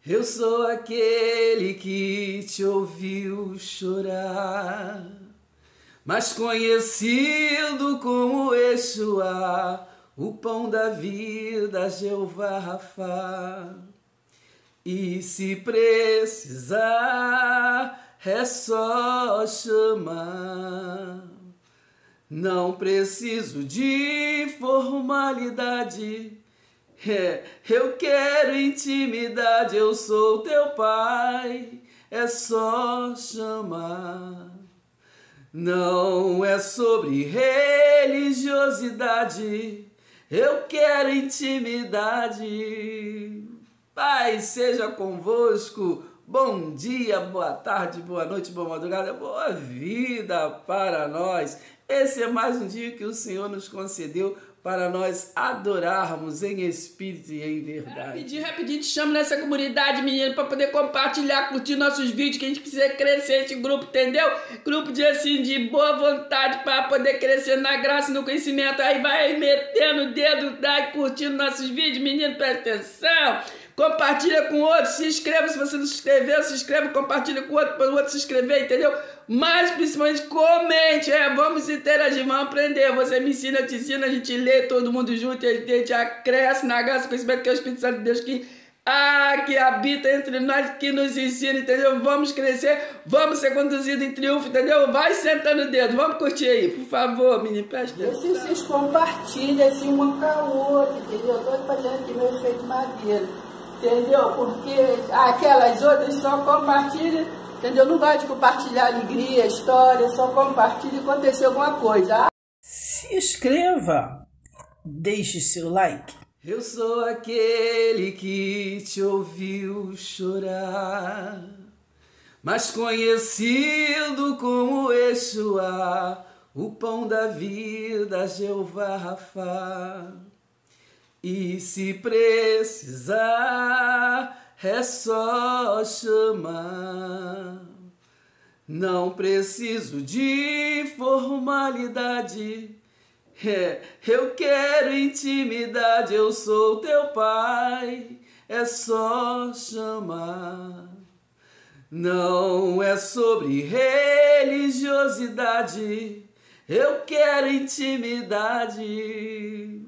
Eu sou aquele que te ouviu chorar, mas conhecido como Yeshua, o pão da vida, Jeová Rafá. E se precisar, é só chamar. Não preciso de formalidade. Eu quero intimidade, eu sou teu pai, é só chamar. Não é sobre religiosidade, eu quero intimidade. Pai seja convosco, bom dia, boa tarde, boa noite, boa madrugada, boa vida para nós. Esse é mais um dia que o Senhor nos concedeu para nós adorarmos em espírito e em verdade. Rapidinho, te chamo nessa comunidade, menino, para poder compartilhar, curtir nossos vídeos, que a gente precisa crescer esse grupo, entendeu? Grupo de, assim, de boa vontade para poder crescer na graça e no conhecimento. Aí vai metendo o dedo, vai curtindo nossos vídeos, menino, presta atenção. Compartilha com outros, se inscreva, se você não se inscreveu, se inscreva, compartilha com outro, para o outro se inscrever, entendeu? Mas principalmente comente, vamos interagir, vamos aprender. Você me ensina, eu te ensino, a gente lê todo mundo junto, a gente cresce na graça e conhecimento, que é o Espírito Santo de Deus que habita entre nós, que nos ensina, entendeu? Vamos crescer, vamos ser conduzidos em triunfo, entendeu? Vai sentando o dedo, vamos curtir aí, por favor, menino, presta atenção. Se vocês compartilham assim uma com a outra, entendeu? Eu estou fazendo aqui meu efeito madeira, entendeu? Porque aquelas outras só compartilham, entendeu? Não gosto de compartilhar alegria, história, só compartilha e acontecer alguma coisa. Se inscreva, deixe seu like. Eu sou aquele que te ouviu chorar, mas conhecido como Yeshua, o pão da vida, Jeová Rafá. E se precisar, é só chamar. Não preciso de formalidade. Eu quero intimidade, eu sou teu pai, é só chamar. Não é sobre religiosidade, eu quero intimidade.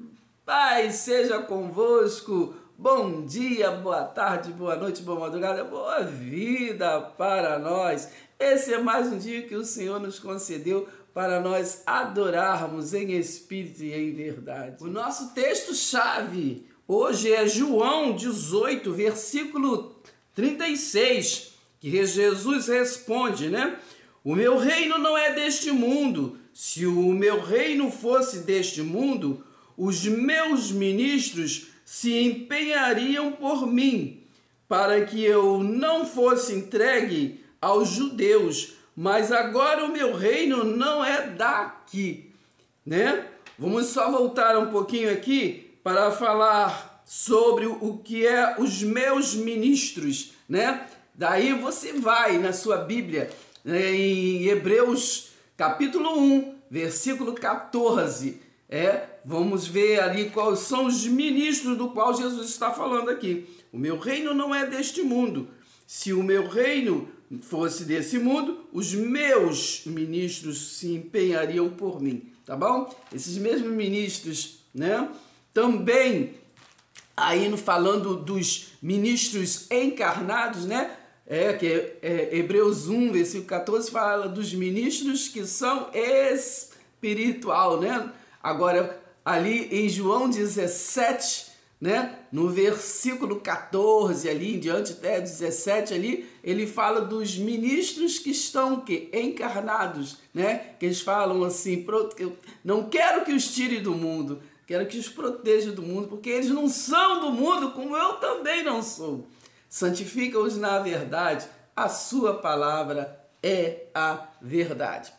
Pai seja convosco, bom dia, boa tarde, boa noite, boa madrugada, boa vida para nós. Esse é mais um dia que o Senhor nos concedeu para nós adorarmos em espírito e em verdade. O nosso texto-chave hoje é João 18, versículo 36, que Jesus responde, né? O meu reino não é deste mundo. Se o meu reino fosse deste mundo, os meus ministros se empenhariam por mim, para que eu não fosse entregue aos judeus. Mas agora o meu reino não é daqui, né? Vamos só voltar um pouquinho aqui para falar sobre o que é os meus ministros, né? Daí você vai na sua Bíblia, né, em Hebreus capítulo 1, versículo 14, vamos ver ali quais são os ministros do qual Jesus está falando aqui. O meu reino não é deste mundo. Se o meu reino fosse desse mundo, os meus ministros se empenhariam por mim, tá bom? Esses mesmos ministros, né? Também, aí falando dos ministros encarnados, né? Hebreus 1, versículo 14, fala dos ministros que são espiritual, né? Agora, ali em João 17, né? No versículo 14 ali em diante até 17 ali, ele fala dos ministros que estão encarnados, né? Que eles falam assim: não quero que os tire do mundo, quero que os proteja do mundo, porque eles não são do mundo, como eu também não sou. Santifica-os na verdade, a sua palavra é a verdade.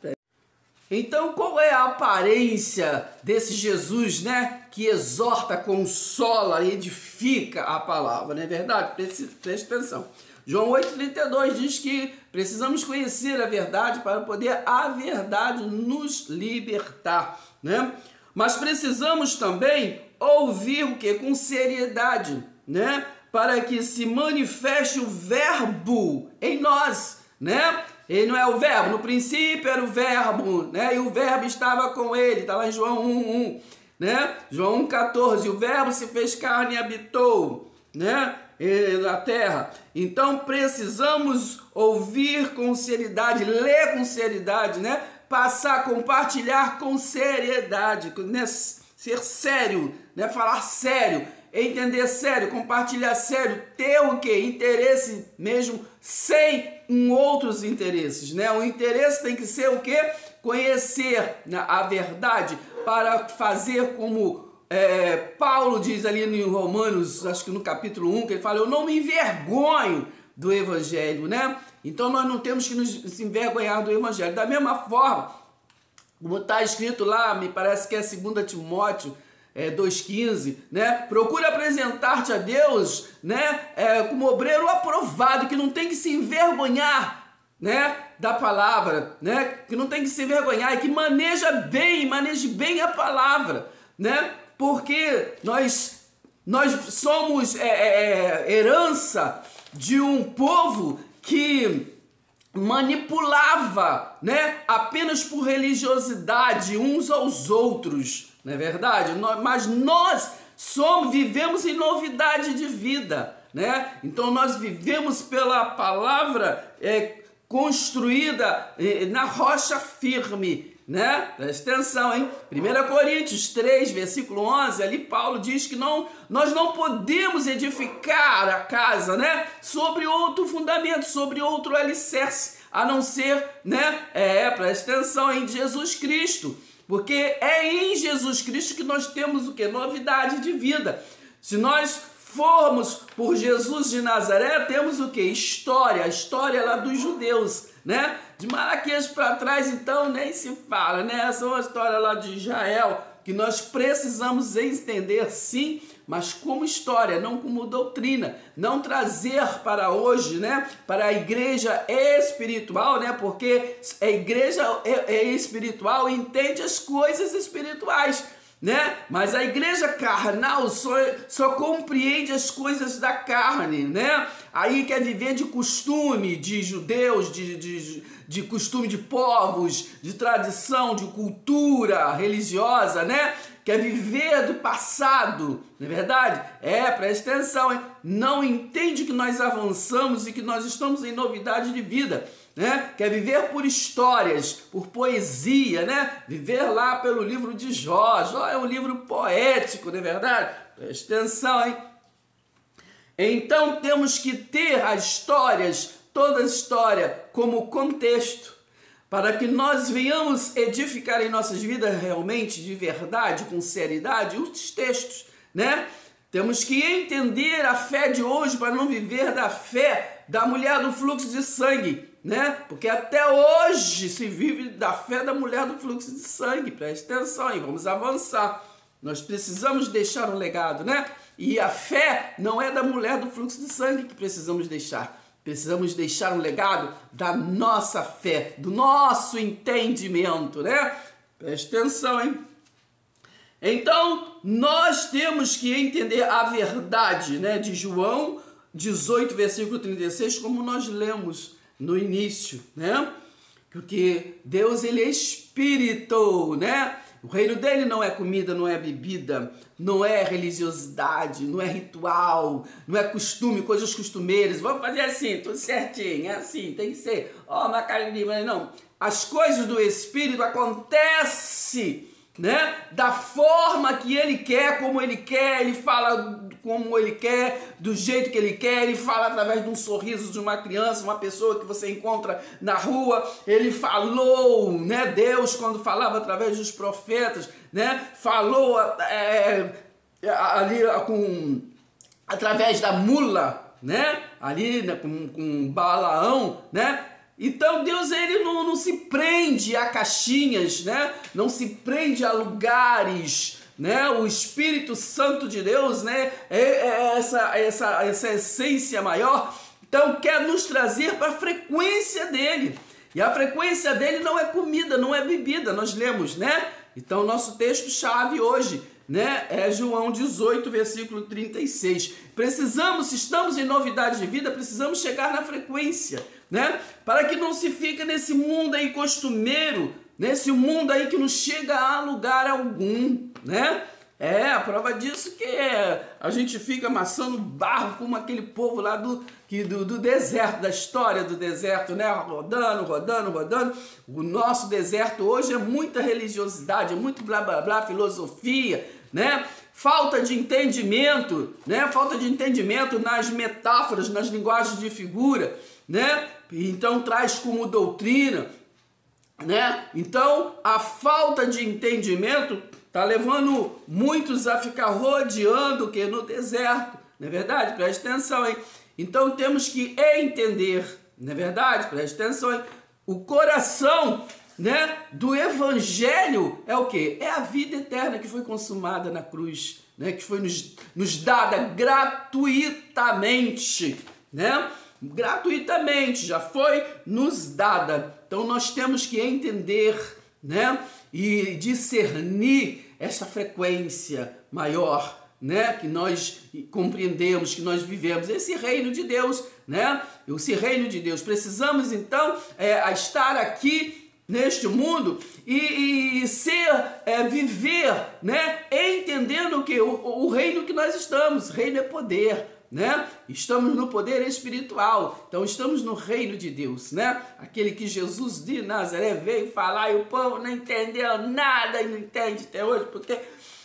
Então, qual é a aparência desse Jesus, né, que exorta, consola, edifica a palavra, não é verdade? Preste atenção. João 8,32 diz que precisamos conhecer a verdade para poder a verdade nos libertar, né? Mas precisamos também ouvir o que? Com seriedade, né? para que se manifeste o verbo em nós, né? Ele não é o verbo, no princípio era o verbo, né? E o verbo estava com ele, está lá em João 1:1, né? João 1:14, o verbo se fez carne e habitou, né? Na terra. Então precisamos ouvir com seriedade, ler com seriedade, né? Passar, compartilhar com seriedade, né? Ser sério, né? Falar sério, entender sério, compartilhar sério, ter o quê? Interesse mesmo, sem outros interesses, né? O interesse tem que ser o quê? Conhecer, né, a verdade, para fazer como Paulo diz ali em Romanos, acho que no capítulo 1, que ele fala, eu não me envergonho do evangelho, né? Então nós não temos que nos envergonhar do evangelho. Da mesma forma, como está escrito lá, me parece que é 2 Timóteo 2,15, né? Procura apresentar-te a Deus, né? Como obreiro aprovado, que não tem que se envergonhar, né? Da palavra, né? Que não tem que se envergonhar e que maneje bem a palavra, né? Porque nós somos herança de um povo que manipulava, né, apenas por religiosidade uns aos outros, não é verdade? Mas nós vivemos em novidade de vida, né? Então nós vivemos pela palavra construída na rocha firme, né? Presta atenção, hein? 1 Coríntios 3, versículo 11, ali Paulo diz que nós não podemos edificar a casa, né? Sobre outro fundamento, sobre outro alicerce, a não ser, né? Presta atenção, em Jesus Cristo, porque é em Jesus Cristo que nós temos o quê? Novidade de vida. Se nós formos por Jesus de Nazaré, temos o quê? História, a história lá dos judeus, né? De Malaquias para trás, então, nem se fala, né? Essa é uma história lá de Israel que nós precisamos entender, sim, mas como história, não como doutrina. Não trazer para hoje, né? Para a igreja espiritual, né? Porque a igreja espiritual entende as coisas espirituais, né? Mas a igreja carnal só compreende as coisas da carne, né? Aí quer viver de costume de judeus, de costume de povos, de tradição, de cultura religiosa, né? Quer viver do passado, não é verdade? Presta atenção, hein? Não entende que nós avançamos e que nós estamos em novidade de vida, né? Quer viver por histórias, por poesia, né? Viver lá pelo livro de Jó. Jó é um livro poético, não é verdade? Presta atenção, hein? Então temos que ter as histórias, toda a história, como contexto, para que nós venhamos edificar em nossas vidas realmente, de verdade, com seriedade, os textos, né? Temos que entender a fé de hoje para não viver da fé da mulher do fluxo de sangue, né? Porque até hoje se vive da fé da mulher do fluxo de sangue. Preste atenção e vamos avançar. Nós precisamos deixar um legado, né? E a fé não é da mulher do fluxo de sangue que precisamos deixar. Precisamos deixar um legado da nossa fé, do nosso entendimento, né? Preste atenção, hein? Então, nós temos que entender a verdade, né? De João 18, versículo 36, como nós lemos no início, né? Porque Deus, ele é espírito, né? O reino dele não é comida, não é bebida, não é religiosidade, não é ritual, não é costume, coisas costumeiras. Vamos fazer assim, tudo certinho, é assim, tem que ser. Uma carne livre, não. As coisas do Espírito acontecem, né? Da forma que ele quer, como ele quer, ele fala como ele quer, do jeito que ele quer, ele fala através de um sorriso de uma criança, uma pessoa que você encontra na rua. Ele falou, né? Deus, quando falava através dos profetas, né? Falou ali através da mula, né? Ali, né? com Balaão, né? Então Deus, ele não se prende a caixinhas, né? Não se prende a lugares, né? O Espírito Santo de Deus, né? Essa essência maior, então quer nos trazer para a frequência dele. E a frequência dele não é comida, não é bebida, nós lemos, né? Então nosso texto-chave hoje né? É João 18, versículo 36. Precisamos, se estamos em novidade de vida, precisamos chegar na frequência, né? Para que não se fique nesse mundo aí costumeiro, nesse mundo aí que não chega a lugar algum, né? A prova disso que a gente fica amassando barro como aquele povo lá do deserto, da história do deserto, né? Rodando, rodando, rodando. O nosso deserto hoje é muita religiosidade, é muito blá blá blá, filosofia, né? Falta de entendimento, né? Falta de entendimento nas metáforas, nas linguagens de figura, né? Então traz como doutrina, né? Então a falta de entendimento tá levando muitos a ficar rodeando que no deserto, não é verdade? Preste atenção, hein? Então temos que entender, não é verdade? Preste atenção, hein? O coração, né, do evangelho é o quê? É a vida eterna que foi consumada na cruz, né? Que foi nos dada gratuitamente, né? Gratuitamente, já foi nos dada. Então nós temos que entender, né? E discernir essa frequência maior, né? Que nós compreendemos, que nós vivemos, esse reino de Deus, né? Esse reino de Deus. Precisamos então estar aqui neste mundo e viver, né? Entendendo que o reino que nós estamos, reino é poder, né? Estamos no poder espiritual, então estamos no reino de Deus, né? Aquele que Jesus de Nazaré veio falar e o povo não entendeu nada e não entende até hoje, porque,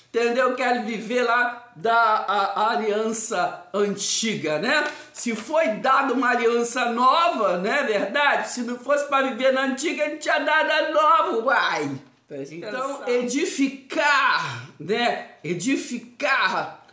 entendeu? Quer viver lá da aliança antiga, né? Se foi dada uma aliança nova, né? Verdade? Se não fosse para viver na antiga, não tinha nada novo, uai! Então, edificar, né? Edificar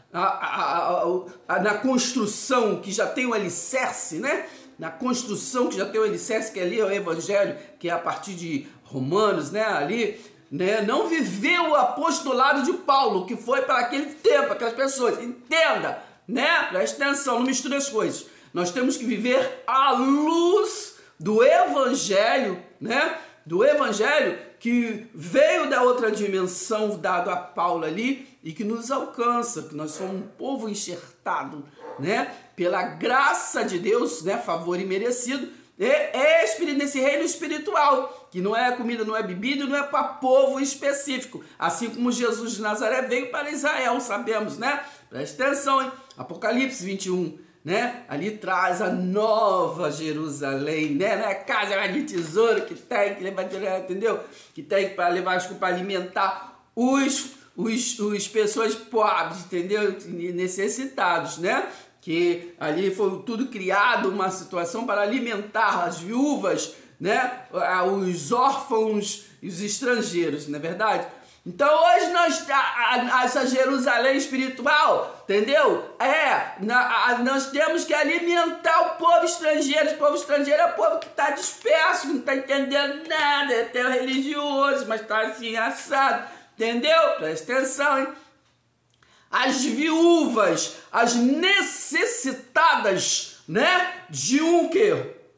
na construção que já tem o alicerce, né? Na construção que já tem o alicerce, que ali é o evangelho, que é a partir de Romanos, né? Ali, né? Não viveu o apostolado de Paulo, que foi para aquele tempo, aquelas pessoas. Entenda, né? Preste atenção, não misture as coisas. Nós temos que viver à luz do evangelho, né? Do evangelho que veio da outra dimensão dado a Paulo ali e que nos alcança, que nós somos um povo enxertado, né? Pela graça de Deus, né? Favor imerecido, nesse reino espiritual, que não é comida, não é bebida, não é para povo específico, assim como Jesus de Nazaré veio para Israel, sabemos, né? Preste atenção, hein? Apocalipse 21, né? Ali traz a nova Jerusalém, né? Não é casa de tesouro que tem que levar, entendeu? Que tem para levar, para alimentar os pessoas pobres, entendeu? Necessitados, né? Que ali foi tudo criado, uma situação para alimentar as viúvas, né? Os órfãos e os estrangeiros, não é verdade? Então hoje essa Jerusalém espiritual, entendeu? Nós temos que alimentar o povo estrangeiro. O povo estrangeiro é o povo que está disperso, não está entendendo nada, é até religioso, mas está assim assado, entendeu? Presta atenção, hein? As viúvas, as necessitadas, né? De um quê?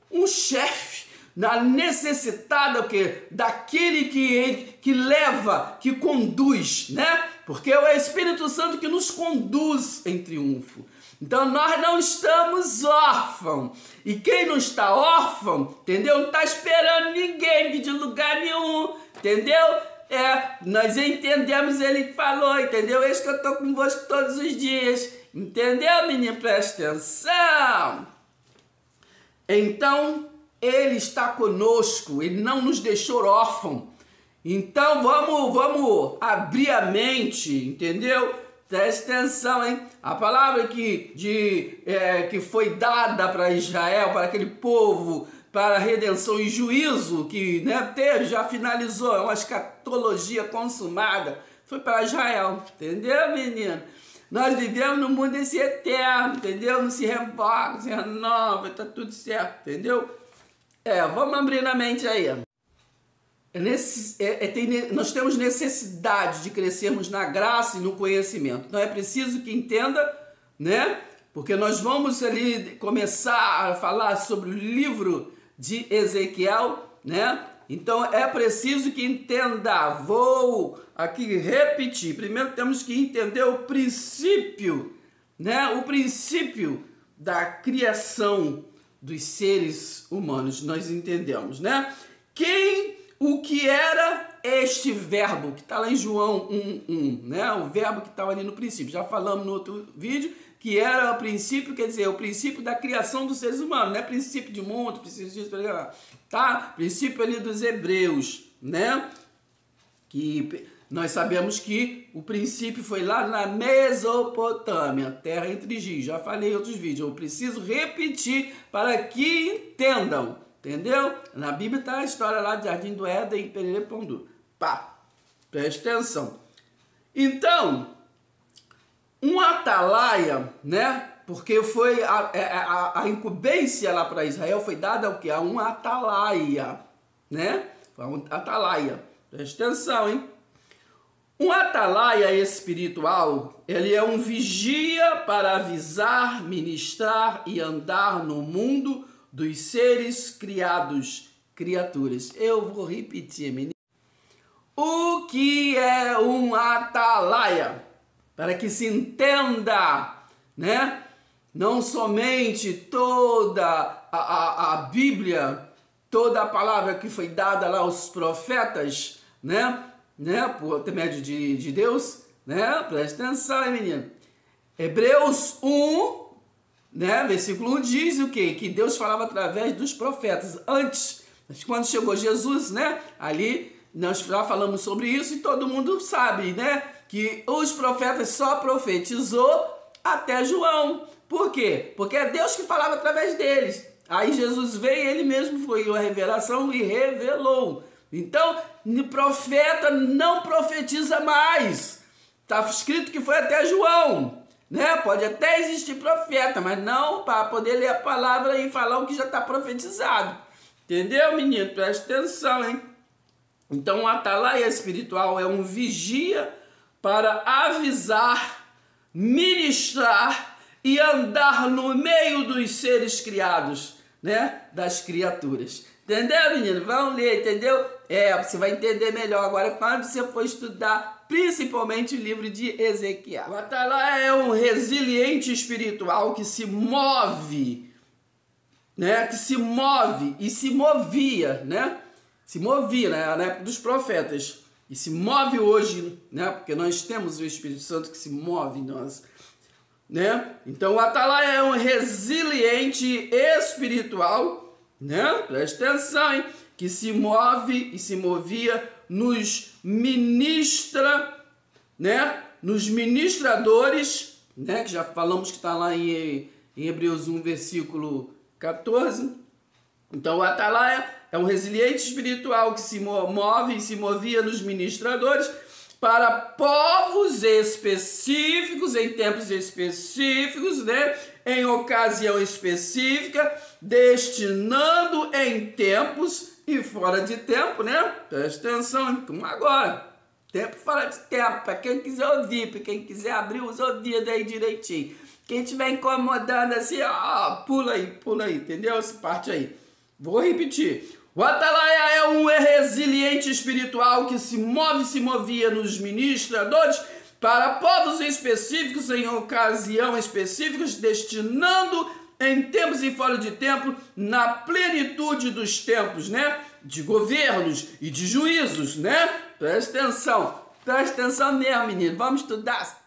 Um chefe. Na necessitada o quê? Daquele que leva, que conduz, né? Porque é o Espírito Santo que nos conduz em triunfo. Então nós não estamos órfãos. E quem não está órfão, entendeu? Não está esperando ninguém de lugar nenhum, entendeu? Nós entendemos, ele falou, entendeu? É isso que eu estou convosco todos os dias. Entendeu, menino? Presta atenção. Então, ele está conosco, ele não nos deixou órfão. Então vamos abrir a mente, entendeu? Preste atenção, hein? A palavra que foi dada para Israel, para aquele povo, para a redenção e juízo, que, né, já finalizou, é uma escatologia consumada, foi para Israel, entendeu, menino? Nós vivemos no mundo desse eterno, entendeu? Não se revoga, não se renova, tá tudo certo, entendeu? Vamos abrir na mente aí. Nós temos necessidade de crescermos na graça e no conhecimento. Então é preciso que entenda, né? Porque nós vamos ali começar a falar sobre o livro de Ezequiel, né? Então é preciso que entenda. Vou aqui repetir. Primeiro temos que entender o princípio, né? O princípio da criação dos seres humanos. Nós entendemos, né? O que era este verbo que está lá em João 1:1, né? O verbo que estava ali no princípio. Já falamos no outro vídeo que era o princípio, quer dizer, o princípio da criação dos seres humanos, não é princípio de mundo, princípio disso, tá? Princípio ali dos hebreus, né? Que nós sabemos que o princípio foi lá na Mesopotâmia, terra entre rios. Já falei em outros vídeos, eu preciso repetir para que entendam, entendeu? Na Bíblia está a história lá de Jardim do Éden, Pererê Pão. Pá, preste atenção. Então, um atalaia, né? Porque foi a incumbência lá para Israel foi dada ao quê? A um atalaia, né? Um atalaia. Preste atenção, hein? Um atalaia espiritual, ele é um vigia para avisar, ministrar e andar no mundo dos seres criados, criaturas. Eu vou repetir, menino. O que é um atalaia? Para que se entenda, né? Não somente toda a Bíblia, toda a palavra que foi dada lá aos profetas, né? Por intermédio de Deus, né? Presta atenção, hein, menino. Hebreus 1, né? Versículo 1 diz o quê? Que Deus falava através dos profetas. Antes, quando chegou Jesus, né? Ali nós já falamos sobre isso e todo mundo sabe, né? Que os profetas só profetizou até João. Por quê? Porque é Deus que falava através deles. Aí Jesus veio e ele mesmo foi a revelação e revelou. Então, o profeta não profetiza mais. Está escrito que foi até João, né? Pode até existir profeta, mas não para poder ler a palavra e falar o que já está profetizado. Entendeu, menino? Presta atenção, hein? Então, o atalaia espiritual é um vigia para avisar, ministrar e andar no meio dos seres criados, né? Das criaturas. Entendeu, menino? Vamos ler, entendeu? Você vai entender melhor agora quando você for estudar, principalmente o livro de Ezequiel. O atalaia é um resiliente espiritual que se move, né? Que se move e se movia, né? Se movia, né? Na época dos profetas. E se move hoje, né? Porque nós temos o Espírito Santo que se move em nós, né? Então o atalaia é um resiliente espiritual, né? Presta atenção, hein? Que se move e se movia nos ministra, né? Nos ministradores, né? Que já falamos que está lá em Hebreus 1, versículo 14. Então o atalaia é um resiliente espiritual que se move e se movia nos ministradores para povos específicos, em tempos específicos, né? Em ocasião específica, destinando em tempos e fora de tempo, né? Presta atenção, como agora. Tempo fora de tempo, para quem quiser ouvir, para quem quiser abrir os ouvidos aí direitinho. Quem estiver incomodando assim, ó, pula aí, entendeu? Essa parte aí. Vou repetir. O atalaia é um resiliente espiritual que se movia nos ministradores para povos específicos, em ocasião específicas, destinando em tempos e fora de tempo, na plenitude dos tempos, né? De governos e de juízos, né? Presta atenção mesmo, menino. Vamos estudar.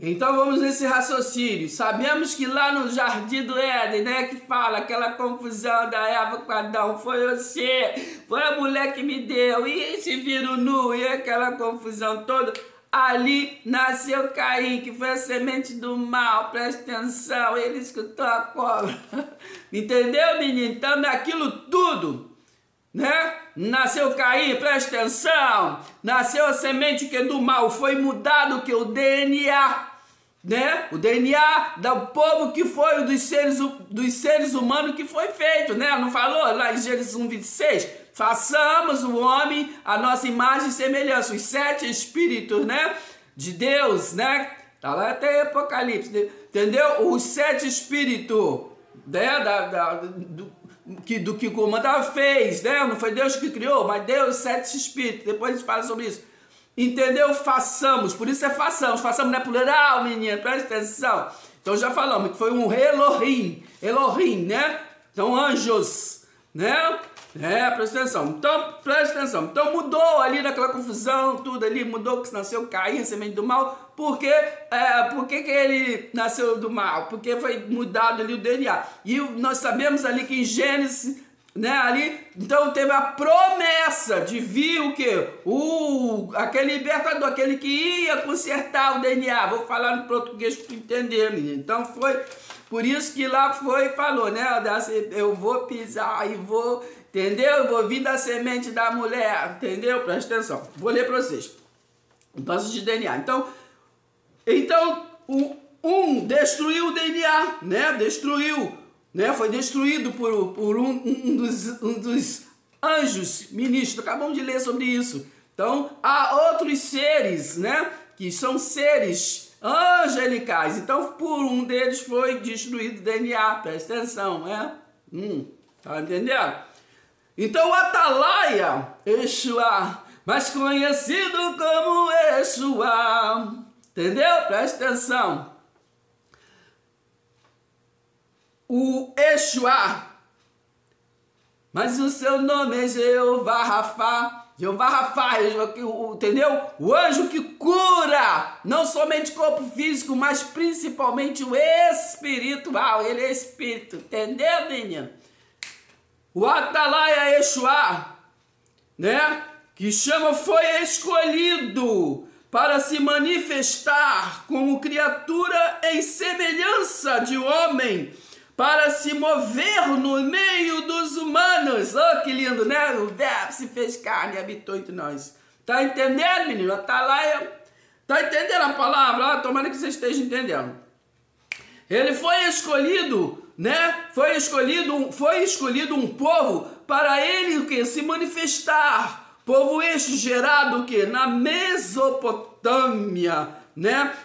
Então vamos nesse raciocínio. Sabemos que lá no Jardim do Éden, né, que fala aquela confusão da Eva com Adão, foi você, foi a mulher que me deu, e se viram nu, e aquela confusão toda. Ali nasceu Caim, que foi a semente do mal, presta atenção, ele escutou a cobra. Entendeu, menino? Então naquilo tudo, né? Nasceu Caim, presta atenção, nasceu a semente que é do mal, foi mudado que o DNA, né? O DNA do povo que foi dos seres humanos que foi feito, né? Não falou lá em Gênesis 1:26? Façamos o homem a nossa imagem e semelhança, os 7 espíritos, né? De Deus, né? Tá lá até Apocalipse, entendeu? Os 7 espíritos, né? do que comandava, fez, né? Não foi Deus que criou, mas Deus, 7 espíritos. Depois a gente fala sobre isso. Entendeu? Façamos, por isso é façamos não é plural, menino, presta atenção. Então já falamos que foi um Elohim, né? São anjos, né? Presta atenção. Então, presta atenção. Então mudou ali naquela confusão, tudo ali, mudou que nasceu Caim, semente do mal. Por que ele nasceu do mal? Porque foi mudado ali o DNA. E nós sabemos ali que em Gênesis, né, ali, então teve a promessa de vir o quê? Aquele libertador, aquele que ia consertar o DNA. Vou falar no português para tu entender, menino. Então foi por isso que lá falou, né? Eu vou pisar e vou, entendeu? Eu vou vir da semente da mulher, entendeu? Presta atenção. Vou ler para vocês. O passo de DNA. Então destruiu o DNA, né? Destruiu. Né, foi destruído por um dos anjos ministros. Acabamos de ler sobre isso. Então, há outros seres, né, que são seres angelicais. Então, por um deles foi destruído o DNA. Presta atenção, né? Tá entendendo? Então, o Atalaia, Exua, mais conhecido como Exua. Entendeu? Presta atenção. O Exua, mas o seu nome é Jeová Rafá, entendeu? O anjo que cura, não somente o corpo físico, mas principalmente o espiritual, ele é espírito, entendeu, menino? O Atalaia Exua, né, que foi escolhido para se manifestar como criatura em semelhança de homem, para se mover no meio dos humanos. Oh, que lindo, né? O verbo se fez carne e habitou entre nós. Tá entendendo, menino? Atalaia, tá entendendo a palavra? Tomara que você esteja entendendo. Ele foi escolhido, né? Foi escolhido um povo para ele o que? Se manifestar. Povo este gerado o que? Na Mesopotâmia, né?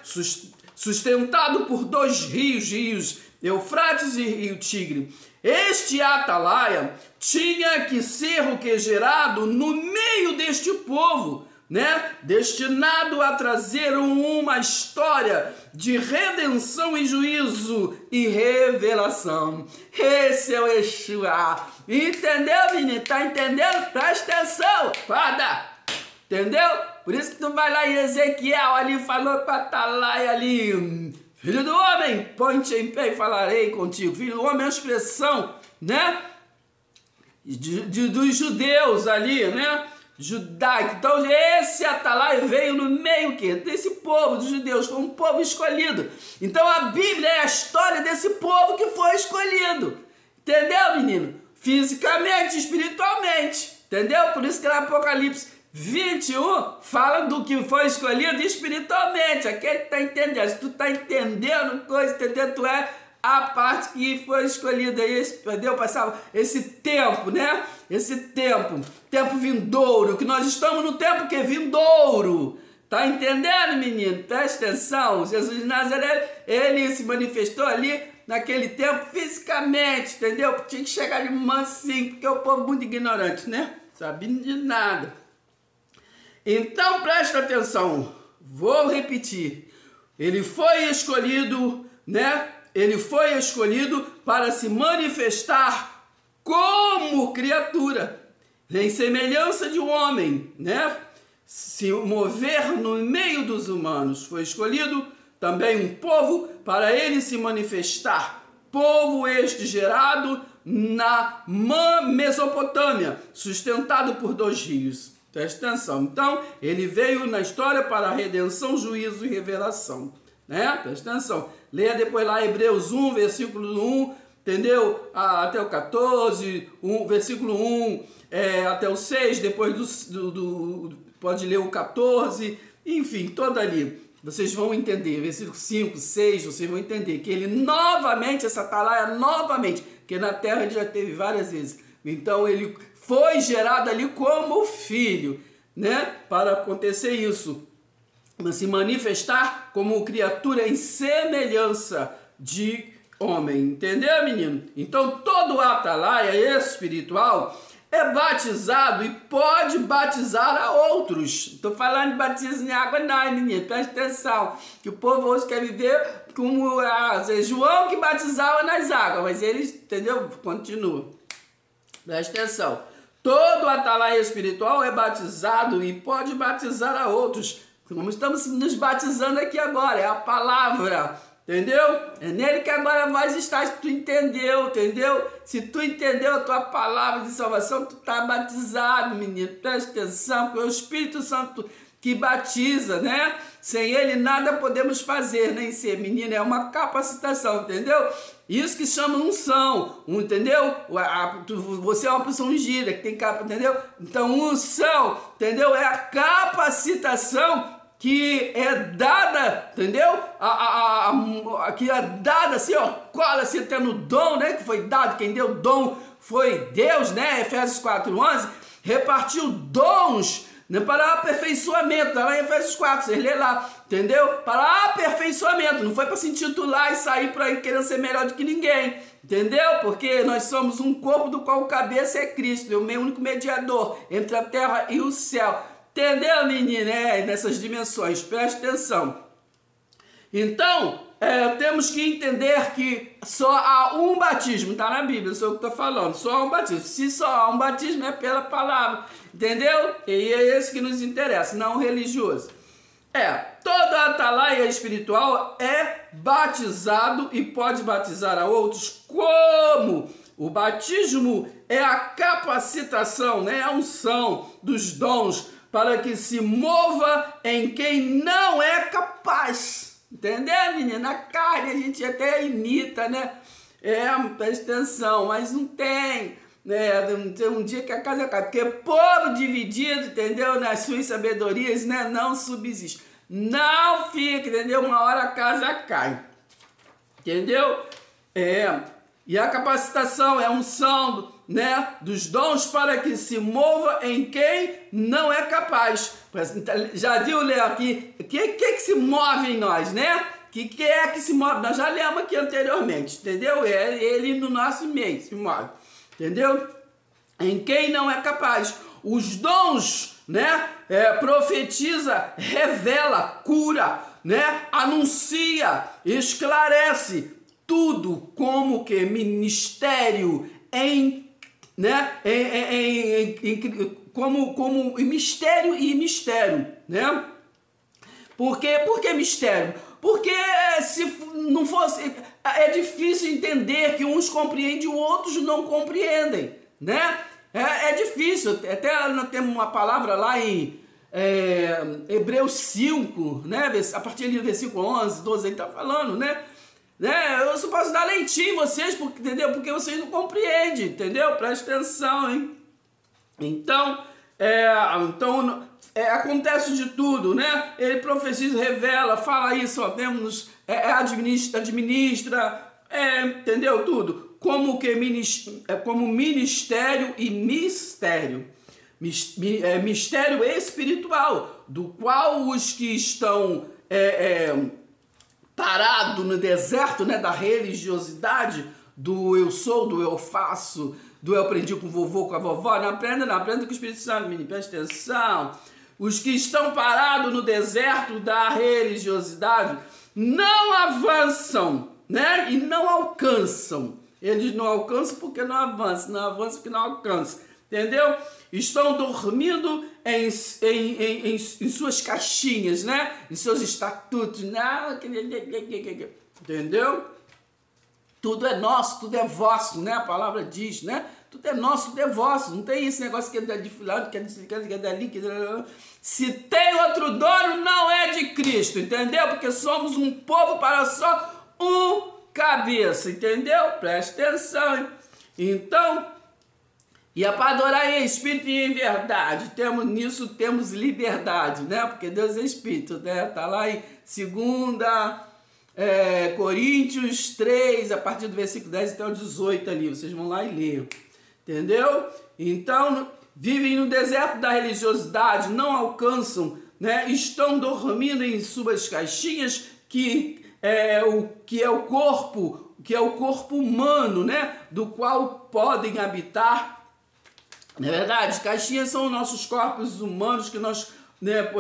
Sustentado por 2 rios, Eufrates e Rio Tigre. Este Atalaia tinha que ser o que? Gerado no meio deste povo, né? Destinado a trazer uma história de redenção e juízo e revelação. Esse é o Exua. Entendeu, menino? Tá entendendo? Presta atenção. Guarda. Entendeu? Por isso que tu vai lá em Ezequiel ali, falou com Atalaia ali. Filho do homem, põe-te em pé e falarei contigo. Filho do homem é uma expressão, né? Dos judeus ali, né? Judaico. Então esse Atalaia veio no meio que desse povo dos judeus, como um povo escolhido. Então a Bíblia é a história desse povo que foi escolhido. Entendeu, menino? Fisicamente, espiritualmente. Entendeu? Por isso que no Apocalipse 21 fala do que foi escolhido espiritualmente. Aquele que está entendendo. Se tu está entendendo coisa, entendeu? Tu é a parte que foi escolhida aí, entendeu? Passava esse tempo, né? Esse tempo vindouro, que nós estamos no tempo que é vindouro. Tá entendendo, menino? Presta atenção. Jesus de Nazaré, ele se manifestou ali naquele tempo fisicamente, entendeu? Tinha que chegar de mansinho, porque é o povo muito ignorante, né? Sabendo de nada. Então presta atenção, vou repetir, ele foi escolhido, né? Ele foi escolhido para se manifestar como criatura, em semelhança de um homem, né? Se mover no meio dos humanos. Foi escolhido também um povo para ele se manifestar. Povo este gerado na Mesopotâmia, sustentado por 2 rios. Presta atenção. Então, ele veio na história para a redenção, juízo e revelação. Né? Presta atenção. Leia depois lá Hebreus 1, versículo 1, entendeu? Até o 14, versículo 1 até o 6, depois pode ler o 14, enfim, todo ali. Vocês vão entender, versículo 5, 6, vocês vão entender que ele novamente, essa Atalaia novamente, que na terra ele já teve várias vezes. Então, ele foi gerado ali como filho, né? Para acontecer isso, se manifestar como criatura em semelhança de homem, entendeu, menino? Então todo atalaia espiritual é batizado e pode batizar a outros. Estou falando de batismo em água não, menino, presta atenção, que o povo hoje quer viver como João que batizava nas águas, mas eles, entendeu? Continua. Presta atenção. Todo atalaia espiritual é batizado e pode batizar a outros. Como estamos nos batizando aqui agora, é a palavra, entendeu? É nele que agora vai estar, se tu entendeu, entendeu? Se tu entendeu a tua palavra de salvação, tu está batizado, menino. Presta atenção, porque é o Espírito Santo que batiza, né? Sem ele nada podemos fazer, nem ser, menino, é uma capacitação, entendeu? Isso que chama unção, entendeu? Você é uma pessoa ungida, que tem capa, entendeu? Então unção, entendeu? É a capacitação que é dada, entendeu? Que é dada assim, ó, cola assim até no dom, né? Que foi dado, quem deu dom foi Deus, né? Efésios 4:11, repartiu dons, né, para aperfeiçoamento, tá lá em Efésios 4, vocês lê lá, entendeu? Para aperfeiçoamento, não foi para se intitular e sair por aí querendo ser melhor do que ninguém, entendeu? Porque nós somos um corpo do qual o cabeça é Cristo, é o meu único mediador entre a terra e o céu, entendeu, menina? Nessas dimensões, preste atenção. Então, temos que entender que só há um batismo, está na Bíblia, isso é o que eu estou falando, só há um batismo. Se só há um batismo é pela palavra, entendeu? E é esse que nos interessa, não o religioso. Todo atalaia espiritual é batizado e pode batizar a outros, como o batismo é a capacitação, né? A unção dos dons para que se mova em quem não é capaz. Entendeu, menina? Na carne a gente até imita, né? Presta atenção, mas não tem, né? Tem um dia que a casa cai, porque povo dividido, entendeu? Nas suas sabedorias, né? Não subsiste. Não fica, entendeu? Uma hora a casa cai. Entendeu? E a capacitação é a unção, né, dos dons para que se mova em quem não é capaz. Já viu, Léo, aqui? O que se move em nós, né? Que é que se move? Nós já lemos aqui anteriormente, entendeu? É ele no nosso meio se move, entendeu? Em quem não é capaz. Os dons, né? Profetiza, revela, cura, né? Anuncia, esclarece, tudo como que ministério como mistério e mistério, né? Por que mistério? Porque se não fosse, é difícil entender que uns compreendem e outros não compreendem, né? É difícil, até nós temos uma palavra lá em Hebreus 5, né? A partir do versículo 11, 12, ele está falando, né? Eu só posso dar leitinho em vocês, entendeu? Porque vocês não compreendem, entendeu? Presta atenção, hein? Então acontece de tudo, né? Ele profetiza, revela, fala isso, ó, temos, administra, entendeu? Tudo. Como ministério e mistério. Mistério espiritual, do qual os que estão parado no deserto, né, da religiosidade, do eu sou, do eu faço, do eu aprendi com o vovô, com a vovó, não aprenda com o Espírito Santo, menino, presta atenção. Os que estão parados no deserto da religiosidade não avançam, né, e não alcançam. Eles não alcançam porque não avançam, não avançam porque não alcançam, entendeu? Estão dormindo em suas caixinhas, né? Em seus estatutos, não, entendeu? Tudo é nosso, tudo é vosso, né? A palavra diz, né? Tudo é nosso, tudo é vosso. Não tem esse negócio que é de fulano, que é dali, que é... Se tem outro dono, não é de Cristo, entendeu? Porque somos um povo para só um cabeça, entendeu? Preste atenção, hein? Então... E é para adorar em espírito e em verdade. Nisso temos liberdade, né? Porque Deus é espírito, né? Tá lá em 2 Coríntios 3, a partir do versículo 10 até o 18 ali. Vocês vão lá e ler. Entendeu? Então, vivem no deserto da religiosidade, não alcançam, né? Estão dormindo em suas caixinhas, que é o corpo que é o corpo humano, né? Do qual podem habitar. Não é verdade? Caixinhas são os nossos corpos humanos que nós, né,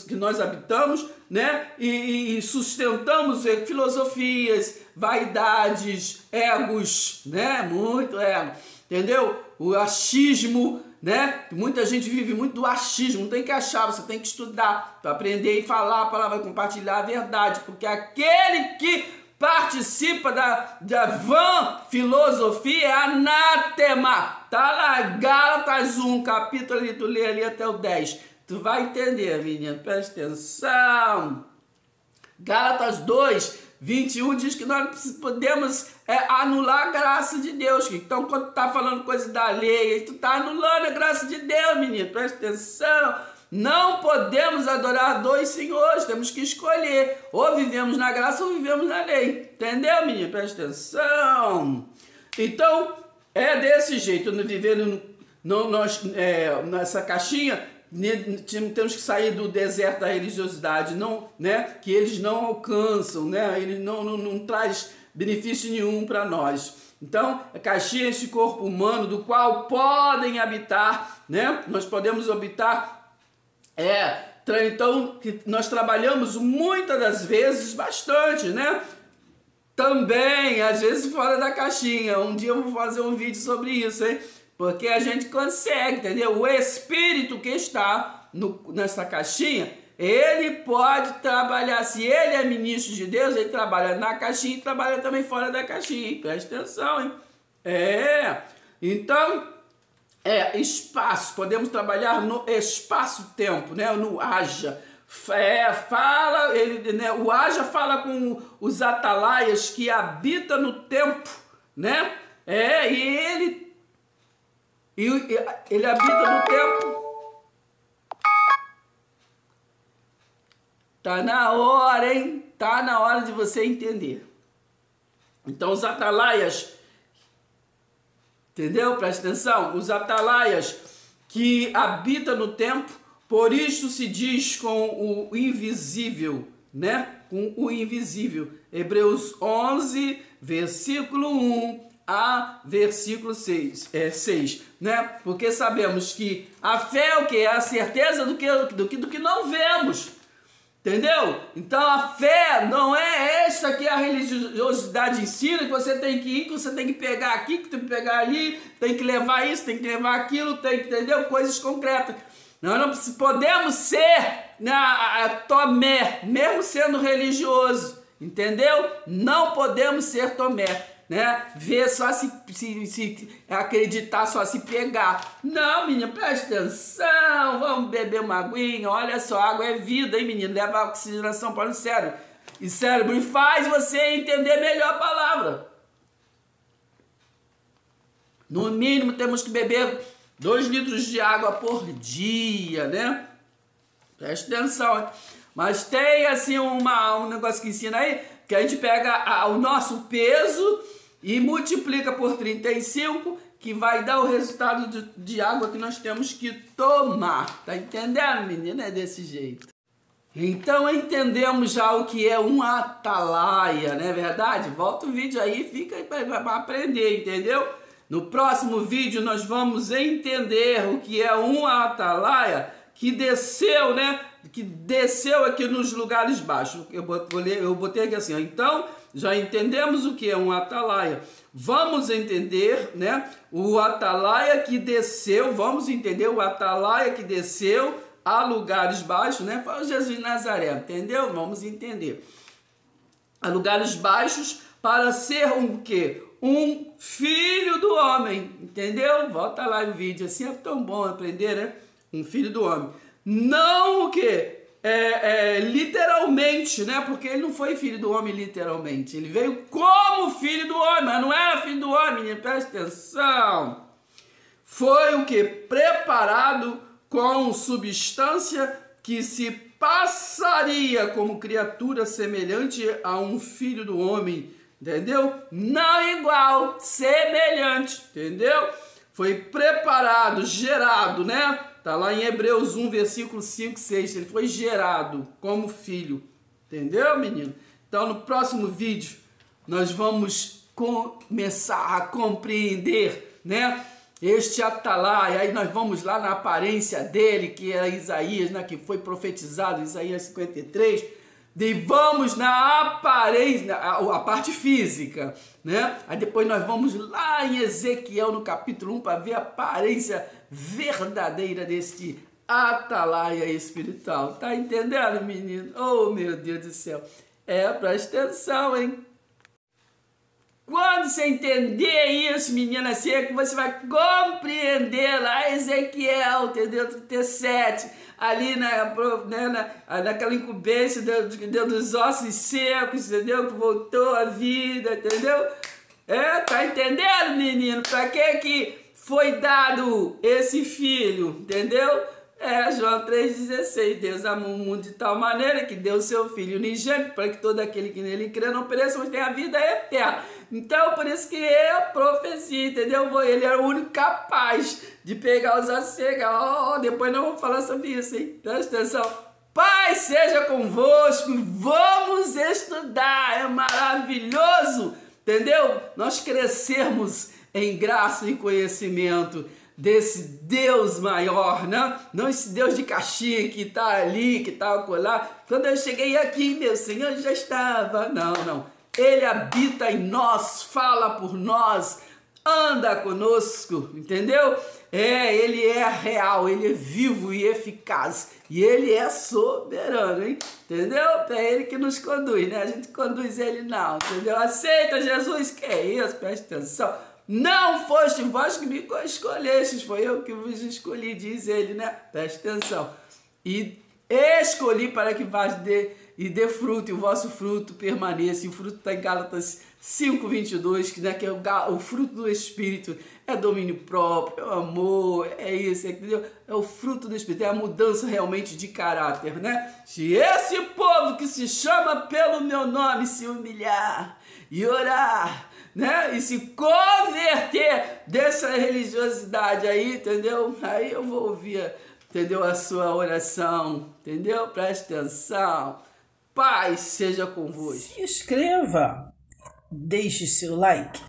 que nós habitamos, né? E sustentamos filosofias, vaidades, egos, né? Muito ego, entendeu? O achismo, né? Muita gente vive muito do achismo, não tem que achar, você tem que estudar para aprender e falar a palavra, compartilhar a verdade, porque aquele que participa da vã filosofia é anátema. Tá lá, Gálatas 1, capítulo ali, tu lê ali até o 10. Tu vai entender, menino, presta atenção. Gálatas 2, 21 diz que nós podemos anular a graça de Deus. Então, quando tu tá falando coisa da lei, tu tá anulando a graça de Deus, menino, presta atenção. Não podemos adorar dois senhores, temos que escolher. Ou vivemos na graça ou vivemos na lei. Entendeu, menino? Presta atenção. Então, é desse jeito, vivendo nessa caixinha, temos que sair do deserto da religiosidade, não, né? Que eles não alcançam, né? Eles não traz benefício nenhum para nós. Então, a caixinha é esse corpo humano do qual podem habitar, né? Nós podemos habitar. Então, que nós trabalhamos muitas das vezes bastante, né? Também, às vezes, fora da caixinha. Um dia eu vou fazer um vídeo sobre isso, hein? Porque a gente consegue, entendeu? O espírito que está nessa caixinha, ele pode trabalhar. Se ele é ministro de Deus, ele trabalha na caixinha e trabalha também fora da caixinha, hein? Presta atenção, hein? Então... espaço, podemos trabalhar no espaço-tempo, né? No haja. Né? O haja fala com os atalaias que habitam no tempo, né? E ele habita no tempo. Tá na hora, hein? Tá na hora de você entender. Então, os atalaias, entendeu? Presta atenção. Os atalaias que habitam no tempo, por isso se diz com o invisível, né? Com o invisível. Hebreus 11, versículo 1 a versículo 6, né? Porque sabemos que a fé é o que? É a certeza do que não vemos. Entendeu? Então a fé não é esta que a religiosidade ensina, que você tem que ir, que você tem que pegar aqui, que tem que pegar ali, tem que levar isso, tem que levar aquilo, tem que, entendeu? Coisas concretas. Nós não podemos ser Tomé, mesmo sendo religioso, entendeu? Não podemos ser Tomé, né? Ver só se acreditar, só se pegar. Não, menino, presta atenção, vamos beber uma aguinha, olha só, água é vida, hein, menino? Leva a oxigenação para o cérebro. E cérebro faz você entender melhor a palavra. No mínimo, temos que beber 2 litros de água por dia, né? Presta atenção. Mas tem, assim, um negócio que ensina aí, que a gente pega o nosso peso e multiplica por 35, que vai dar o resultado de água que nós temos que tomar. Tá entendendo, menina? É desse jeito. Então entendemos já o que é um atalaia, não é verdade? Volta o vídeo aí, fica aí para aprender, entendeu? No próximo vídeo nós vamos entender o que é um atalaia que desceu, né? Que desceu aqui nos lugares baixos. Eu botei aqui assim, ó. Então, já entendemos o que é um atalaia. Vamos entender, né? O atalaia que desceu, vamos entender o atalaia que desceu a lugares baixos, né? Foi o Jesus de Nazaré, entendeu? Vamos entender. A lugares baixos para ser um quê? Um filho do homem, entendeu? Volta lá no vídeo, assim é tão bom aprender, né? Um filho do homem. Não o quê? Literalmente, né? Porque ele não foi filho do homem literalmente. Ele veio como filho do homem, mas não era filho do homem, presta atenção. Foi o quê? Preparado com substância que se passaria como criatura semelhante a um filho do homem, entendeu? Não igual, semelhante, entendeu? Foi preparado, gerado, né? Tá lá em Hebreus 1, versículo 5, 6. Ele foi gerado como filho. Entendeu, menino? Então, no próximo vídeo, nós vamos começar a compreender, né? Este Atalaia, aí nós vamos lá na aparência dele, que é Isaías, né, que foi profetizado, Isaías 53, e vamos na aparência, a parte física, né? Aí depois nós vamos lá em Ezequiel, no capítulo 1, para ver a aparência verdadeira deste Atalaia espiritual. Tá entendendo, menino? Oh, meu Deus do céu. Presta atenção, hein? Quando você entender isso, menina, assim é que você vai compreender lá Ezequiel, entendeu? 37, ali naquela incumbência dos ossos secos, entendeu? Que voltou à vida, entendeu? Tá entendendo, menino? Para que foi dado esse filho, entendeu? João 3,16, Deus amou o mundo de tal maneira que deu o seu Filho unigênito para que todo aquele que nele crê não pereça, mas tenha a vida eterna. Então, por isso que é a profecia, entendeu? Ele era o único capaz de pegar os ossos secos. Depois nós vamos falar sobre isso, hein? Presta atenção. Pai seja convosco, vamos estudar, é maravilhoso, entendeu? Nós crescermos em graça e conhecimento desse Deus maior, né? Não esse Deus de caixinha que está ali, que está acolá. Quando eu cheguei aqui, meu Senhor já estava. Não. Ele habita em nós, fala por nós, anda conosco, entendeu? Ele é real, ele é vivo e eficaz. E ele é soberano, hein? Entendeu? É ele que nos conduz, né? A gente conduz ele não, entendeu? Aceita Jesus, que é isso? Presta atenção. Não foste vós que me escolhestes, foi eu que vos escolhi, diz ele, né? Presta atenção. E escolhi para que vás dê fruto, e o vosso fruto permaneça. E o fruto está em Gálatas 5:22, que é o fruto do Espírito, é domínio próprio, é o amor, é isso, entendeu? É o fruto do Espírito, é a mudança realmente de caráter, né? Se esse povo que se chama pelo meu nome se humilhar e orar, né? E se converter dessa religiosidade aí, entendeu? Aí eu vou ouvir, entendeu? A sua oração, entendeu? Preste atenção. Paz seja convosco. Se inscreva, deixe seu like.